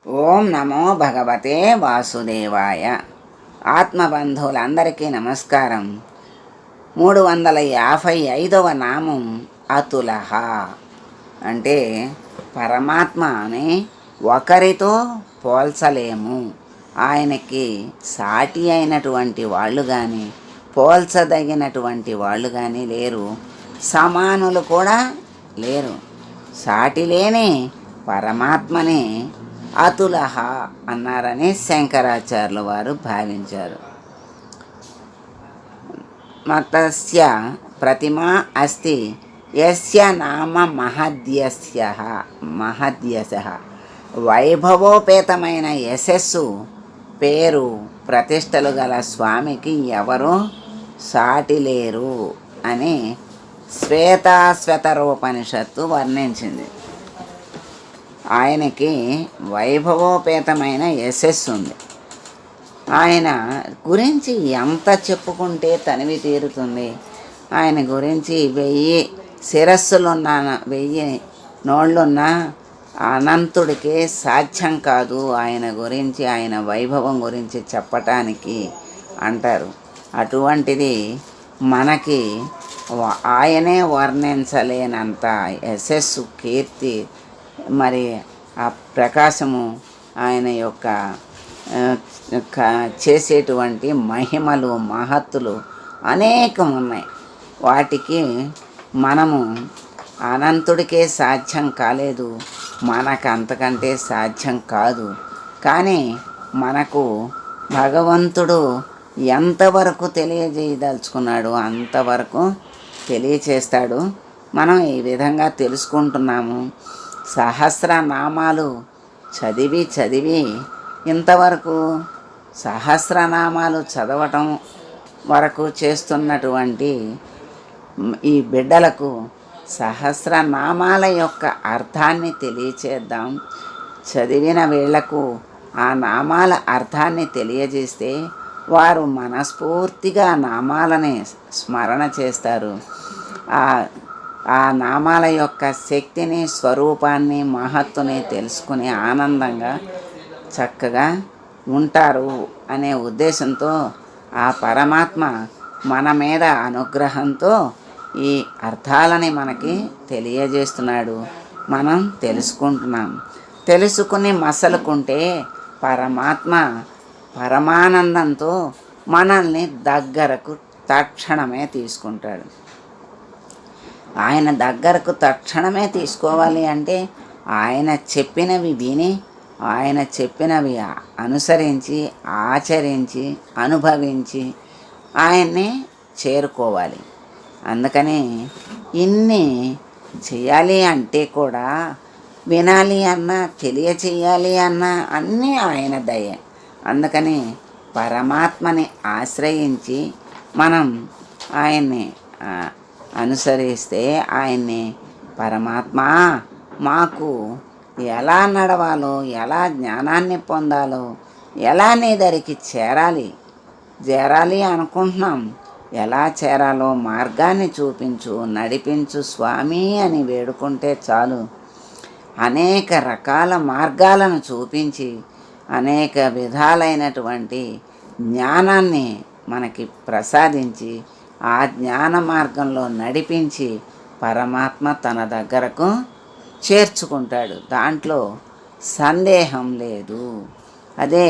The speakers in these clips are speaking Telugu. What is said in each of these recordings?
ఓం నమో భగవతే వాసుదేవాయ. ఆత్మబంధువులందరికీ నమస్కారం. 355వ నామం అతులహ. అంటే పరమాత్మ అని ఒకరితో పోల్చలేము. ఆయనకి సాటి అయినటువంటి వాళ్ళు కానీ పోల్చదగినటువంటి వాళ్ళు కానీ లేరు, సమానులు కూడా లేరు. సాటి లేని పరమాత్మని అతులహ అన్నారని శంకరాచార్యుల వారు భావించారు. మతస్య ప్రతిమా అస్తి యస్య నామ మహద్యశః. వైభవోపేతమైన యశస్సు, పేరు, ప్రతిష్టలు గల స్వామికి ఎవరు సాటి లేరు అని శ్వేతాశ్వతరోపనిషత్తు వర్ణించింది. ఆయనకి వైభవోపేతమైన యశస్సు ఉంది. ఆయన గురించి ఎంత చెప్పుకుంటే తనివి తీరుతుంది. ఆయన గురించి 1000 శిరస్సులున్న 1000 నోళ్ళున్న అనంతుడికే సాధ్యం కాదు ఆయన గురించి, ఆయన వైభవం గురించి చెప్పటానికి అంటారు. అటువంటిది మనకి ఆయనే వర్ణించలేనంత యశస్సు, కీర్తి, మరి ఆ ప్రకాశము, ఆయన యొక్క చేసేటువంటి మహిమలు, మహత్తులు అనేకం ఉన్నాయి. వాటికి మనము అనంతుడికే సాధ్యం కాలేదు, మనకు అంతకంటే సాధ్యం కాదు. కానీ మనకు భగవంతుడు ఎంతవరకు తెలియజేయదలుచుకున్నాడు అంతవరకు తెలియచేస్తాడు. మనం ఈ విధంగా తెలుసుకుంటున్నాము. సహస్రనామాలు చదివి ఇంతవరకు సహస్రనామాలు చదవటం వరకు చేస్తున్నటువంటి ఈ బిడ్డలకు సహస్రనామాల యొక్క అర్థాన్ని తెలియచేద్దాం. చదివిన వీళ్లకు ఆ నామాల అర్థాన్ని తెలియజేస్తే వారు మనస్ఫూర్తిగా నామాలని స్మరణ చేస్తారు. ఆ నామాల యొక్క శక్తిని, స్వరూపాన్ని, మహత్తుని తెలుసుకుని ఆనందంగా చక్కగా ఉంటారు అనే ఉద్దేశంతో ఆ పరమాత్మ మన మీద అనుగ్రహంతో ఈ అర్థాలని మనకి తెలియజేస్తున్నాడు. మనం తెలుసుకుంటున్నాం. తెలుసుకుని మసలుకుంటే పరమాత్మ పరమానందంతో మనల్ని దగ్గరకు తక్షణమే తీసుకుంటాడు. ఆయన దగ్గరకు తక్షణమే తీసుకోవాలి అంటే ఆయన చెప్పినవి విని, ఆయన చెప్పినవి అనుసరించి, ఆచరించి, అనుభవించి ఆయన్ని చేరుకోవాలి. అందుకని ఇన్ని చేయాలి అంటే కూడా, వినాలి అన్నా, తెలియచేయాలి అన్నా అన్నీ ఆయన దయ. అందుకని పరమాత్మని ఆశ్రయించి మనం ఆయన్ని అనుసరిస్తే, ఆయన్ని పరమాత్మ మాకు ఎలా నడవాలో, ఎలా జ్ఞానాన్ని పొందాలో, ఎలా నీ దరికి చేరాలి అనుకుంటున్నాం, ఎలా చేరాలో మార్గాన్ని చూపించు, నడిపించు స్వామి అని వేడుకుంటే చాలు. అనేక రకాల మార్గాలను చూపించి అనేక విధాలైనటువంటి జ్ఞానాన్ని మనకి ప్రసాదించి ఆ జ్ఞాన మార్గంలో నడిపించి పరమాత్మ తన దగ్గరకు చేర్చుకుంటాడు. దాంట్లో సందేహం లేదు. అదే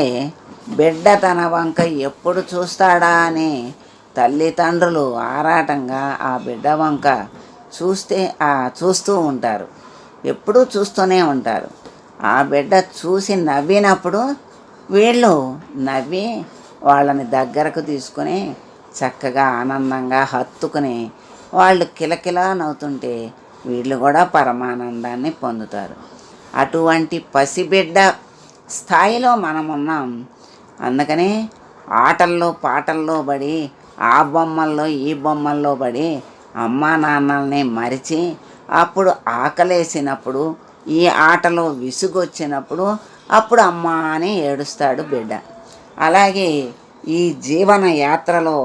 బిడ్డ తన వంక ఎప్పుడు చూస్తాడా అని తల్లిదండ్రులు ఆరాటంగా ఆ బిడ్డ వంక చూస్తూ ఉంటారు. ఎప్పుడూ చూస్తూనే ఉంటారు. ఆ బిడ్డ చూసి నవ్వినప్పుడు వీళ్ళు నవ్వి వాళ్ళని దగ్గరకు తీసుకొని చక్కగా ఆనందంగా హత్తుకుని వాళ్ళు కిలకిలా నవ్వుతుంటే వీళ్ళు కూడా పరమానందాన్ని పొందుతారు. అటువంటి పసిబిడ్డ స్థాయిలో మనం ఉన్నాం. అందుకని ఆటల్లో పాటల్లో పడి, ఆ బొమ్మల్లో ఈ బొమ్మల్లో పడి అమ్మా నాన్నల్ని మరిచి, అప్పుడు ఆకలేసినప్పుడు, ఈ ఆటలో విసుగొచ్చినప్పుడు అప్పుడు అమ్మా అని ఏడుస్తాడు బిడ్డ. అలాగే ఈ జీవన యాత్రలో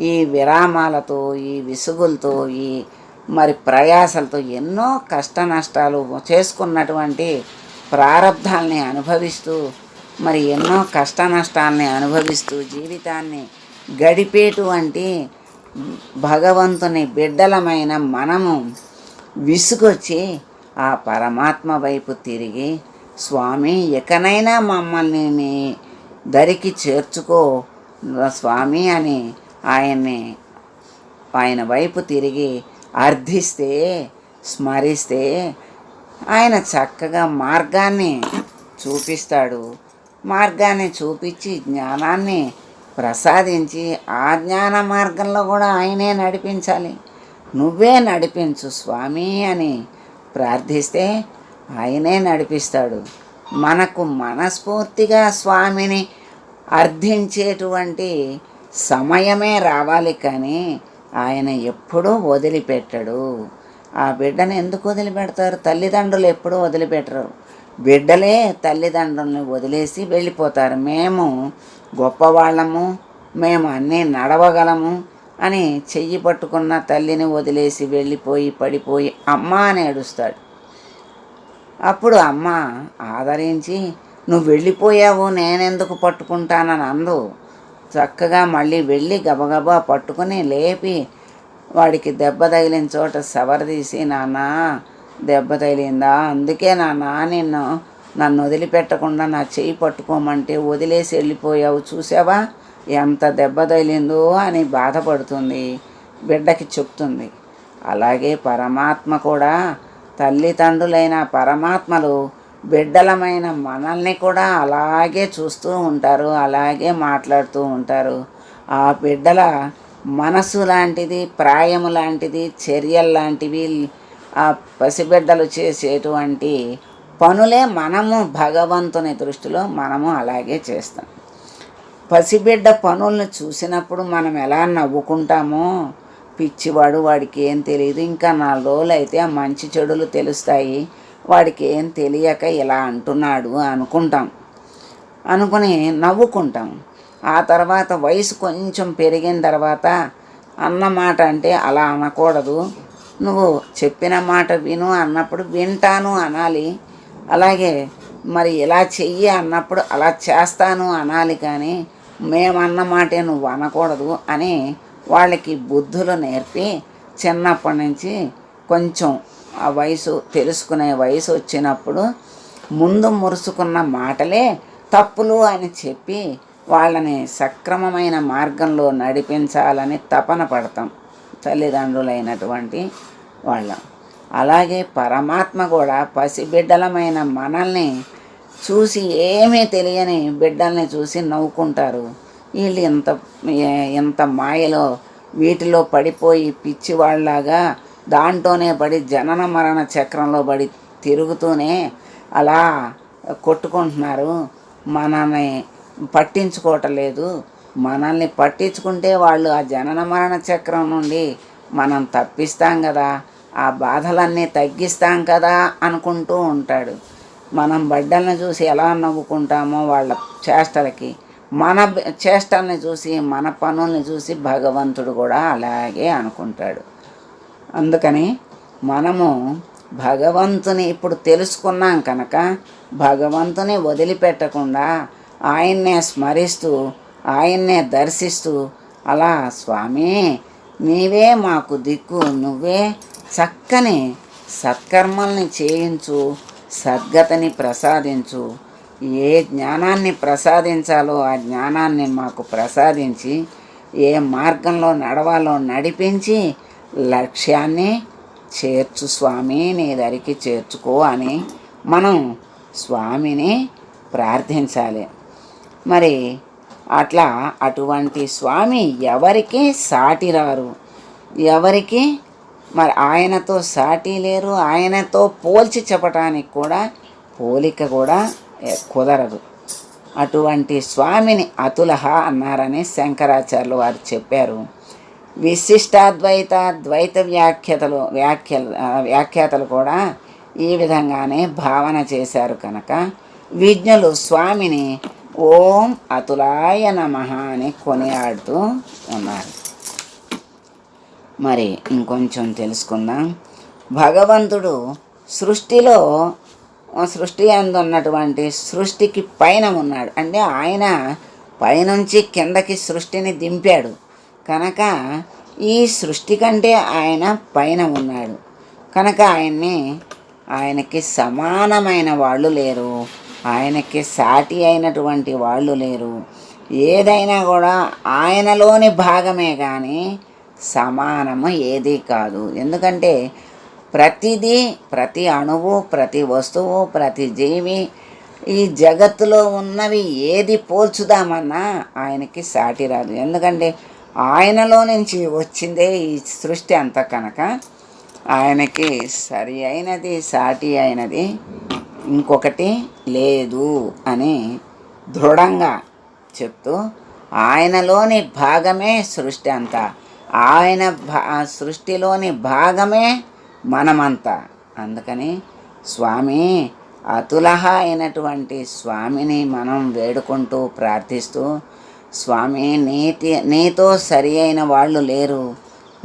ఈ విరామాలతో, ఈ విసుగులతో, ఈ మరి ప్రయాసలతో ఎన్నో కష్ట నష్టాలు చేసుకున్నటువంటి ప్రారబ్ధాల్ని అనుభవిస్తూ మరి ఎన్నో కష్ట నష్టాలని అనుభవిస్తూ జీవితాన్ని గడిపేటువంటి భగవంతుని బిడ్డలమైన మనము విసుగొచ్చి ఆ పరమాత్మ వైపు తిరిగి, స్వామి ఇకనైనా మమ్మల్ని నీ దరికి చేర్చుకో స్వామి అని ఆయన వైపు తిరిగి అర్థిస్తే, స్మరిస్తే ఆయన చక్కగా మార్గాన్ని చూపిస్తాడు. మార్గాన్ని చూపించి జ్ఞానాన్ని ప్రసాదించి ఆ జ్ఞాన మార్గంలో కూడా ఆయనే నడిపించాలి. నువ్వే నడిపించు స్వామి అని ప్రార్థిస్తే ఆయనే నడిపిస్తాడు. మనకు మనస్ఫూర్తిగా స్వామిని అర్థించేటువంటి సమయమే రావాలి, కానీ ఆయన ఎప్పుడూ వదిలిపెట్టడు. ఆ బిడ్డను ఎందుకు వదిలిపెడతారు? తల్లిదండ్రులు ఎప్పుడూ వదిలిపెట్టరు. బిడ్డలే తల్లిదండ్రుల్ని వదిలేసి వెళ్ళిపోతారు. మేము గొప్పవాళ్ళము, మేము అన్నీ నడవగలము అని చెయ్యి పట్టుకున్న తల్లిని వదిలేసి వెళ్ళిపోయి పడిపోయి అమ్మ అని ఏడుస్తాడు. అప్పుడు అమ్మ ఆదరించి, నువ్వు వెళ్ళిపోయావు, నేనెందుకు పట్టుకుంటానని అందు. చక్కగా మళ్ళీ వెళ్ళి గబగబా పట్టుకుని లేపి వాడికి దెబ్బ తగిలిన చోట సవరదీసి, నాన్న దెబ్బ తగిలిందా, అందుకే నాన్న నన్ను వదిలిపెట్టకుండా నా చెయ్యి పట్టుకోమంటే వదిలేసి వెళ్ళిపోయావు, చూసావా ఎంత దెబ్బ తగిలిందో అని బాధపడుతుంది, బిడ్డకి చెప్తుంది. అలాగే పరమాత్మ కూడా, తల్లిదండ్రులైన పరమాత్మలు బిడ్డలమైన మనల్ని కూడా అలాగే చూస్తూ ఉంటారు, అలాగే మాట్లాడుతూ ఉంటారు. ఆ బిడ్డల మనసు లాంటిది, ప్రాయము లాంటిది, చర్యలు లాంటివి, ఆ పసిబిడ్డలు చేసేటువంటి పనులే మనము భగవంతుని దృష్టిలో మనము అలాగే చేస్తాం. పసిబిడ్డ పనులను చూసినప్పుడు మనం ఎలా నవ్వుకుంటామో, పిచ్చివాడు వాడికి ఏం తెలియదు, ఇంకా 4 రోజులు అయితే ఆ మంచి చెడులు తెలుస్తాయి, వాడికి ఏం తెలియక ఇలా అంటున్నాడు అనుకుని నవ్వుకుంటాం. ఆ తర్వాత వయసు కొంచెం పెరిగిన తర్వాత అన్నమాట అంటే అలా అనకూడదు, నువ్వు చెప్పిన మాట విను అన్నప్పుడు వింటాను అనాలి, అలాగే మరి ఇలా చెయ్యి అన్నప్పుడు అలా చేస్తాను అనాలి, కానీ మేమన్న మాటే నువ్వు అనకూడదు అని వాళ్ళకి బుద్ధులు నేర్పి చిన్నప్పటి నుంచి కొంచెం ఆ వయసు తెలుసుకునే వయసు వచ్చినప్పుడు ముందు మురుసుకున్న మాటలే తప్పులు అని చెప్పి వాళ్ళని సక్రమమైన మార్గంలో నడిపించాలని తపన పడతాం తల్లిదండ్రులైనటువంటి వాళ్ళం. అలాగే పరమాత్మ కూడా పసిబిడ్డలమైన మనల్ని చూసి ఏమీ తెలియని బిడ్డల్ని చూసి నవ్వుకుంటారు. వీళ్ళు ఇంత మాయలో వీటిలో పడిపోయి పిచ్చివాళ్ళలాగా దాంట్లోనే పడి జనన మరణ చక్రంలో పడి తిరుగుతూనే అలా కొట్టుకుంటున్నారు, మనల్ని పట్టించుకోవటం లేదు. మనల్ని పట్టించుకుంటే వాళ్ళు ఆ జనన మరణ చక్రం నుండి మనం తప్పిస్తాం కదా, ఆ బాధలన్నీ తగ్గిస్తాం కదా అనుకుంటూ ఉంటాడు. మనం బిడ్డల్ని చూసి ఎలా నవ్వుకుంటామో వాళ్ళ చేష్టలకి, మన చేష్టల్ని చూసి మన పనుల్ని చూసి భగవంతుడు కూడా అలాగే అనుకుంటాడు. అందుకని మనము భగవంతుని ఇప్పుడు తెలుసుకున్నాం కనుక భగవంతుని వదిలిపెట్టకుండా ఆయన్నే స్మరిస్తూ ఆయన్నే దర్శిస్తూ అలా స్వామి నీవే మాకు దిక్కు, నువ్వే చక్కని సత్కర్మల్ని చేయించు, సద్గతిని ప్రసాదించు, ఏ జ్ఞానాన్ని ప్రసాదించాలో ఆ జ్ఞానాన్ని మాకు ప్రసాదించి ఏ మార్గంలో నడవాలో నడిపించి లక్ష్యాన్ని చేర్చు స్వామి, నీ దరికి చేర్చుకో అని మనం స్వామిని ప్రార్థించాలి. మరి అట్లా అటువంటి స్వామి ఎవరికి సాటి రారు, ఎవరికి మరి ఆయనతో సాటి లేరు, ఆయనతో పోల్చి చెప్పటానికి కూడా పోలిక కూడా కుదరదు. అటువంటి స్వామిని అతులహ అన్నారని శంకరాచార్యులు వారు చెప్పారు. విశిష్టాద్వైత ద్వైత వ్యాఖ్యాతలు కూడా ఈ విధంగానే భావన చేశారు కనుక విజ్ఞులు స్వామిని ఓం అతులాయ నమః అని కొనియాడుతూ ఉన్నారు. మరి ఇంకొంచెం తెలుసుకుందాం. భగవంతుడు సృష్టిలో సృష్టి అందు ఉన్నటువంటి సృష్టికి పైన ఉన్నాడు. అంటే ఆయన పైనుంచి కిందకి సృష్టిని దింపాడు కనుక ఈ సృష్టి కంటే ఆయన పైన ఉన్నాడు కనుక ఆయనకి సమానమైన వాళ్ళు లేరు, ఆయనకి సాటి అయినటువంటి వాళ్ళు లేరు. ఏదైనా కూడా ఆయనలోని భాగమే కానీ సమానము ఏదీ కాదు. ఎందుకంటే ప్రతిదీ, ప్రతి అణువు, ప్రతి వస్తువు, ప్రతి జీవి, ఈ జగత్తులో ఉన్నవి ఏది పోల్చుదామన్నా ఆయనకి సాటి రాదు. ఎందుకంటే ఆయనలో నుంచి వచ్చిందే ఈ సృష్టి అంతా కనుక ఆయనకి సరి అయినది, సాటి అయినది ఇంకొకటి లేదు అని దృఢంగా చెప్తూ ఆయనలోని భాగమే సృష్టి అంతా, ఆయన సృష్టిలోని భాగమే మనమంతా. అందుకని స్వామి అతులహ అయినటువంటి స్వామిని మనం వేడుకుంటూ ప్రార్థిస్తూ, స్వామి నీతో సరి అయిన వాళ్ళు లేరు,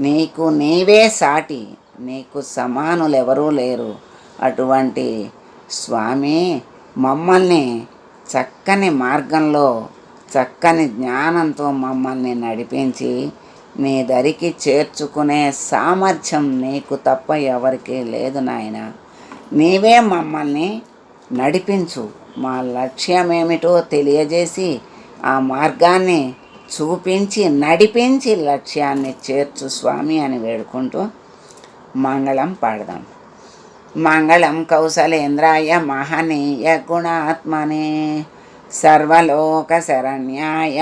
నీకు నీవే సాటి, నీకు సమానులు ఎవరూ లేరు. అటువంటి స్వామి మమ్మల్ని చక్కని మార్గంలో చక్కని జ్ఞానంతో మమ్మల్ని నడిపించి నీ దరికి చేర్చుకునే సామర్థ్యం నీకు తప్ప ఎవరికీ లేదు నాయన. నీవే మమ్మల్ని నడిపించు, మా లక్ష్యం ఏమిటో తెలియజేసి ఆ మార్గాన్ని చూపించి నడిపించి లక్ష్యాన్ని చేర్చు స్వామి అని వేడుకుంటూ మంగళం పాడదాం. మంగళం కౌసలేంద్రాయ మహనీయ గుణాత్మనే సర్వలోక శరణ్యాయ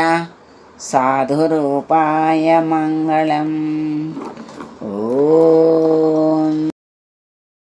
సాధురూపాయ మంగళం. ఓ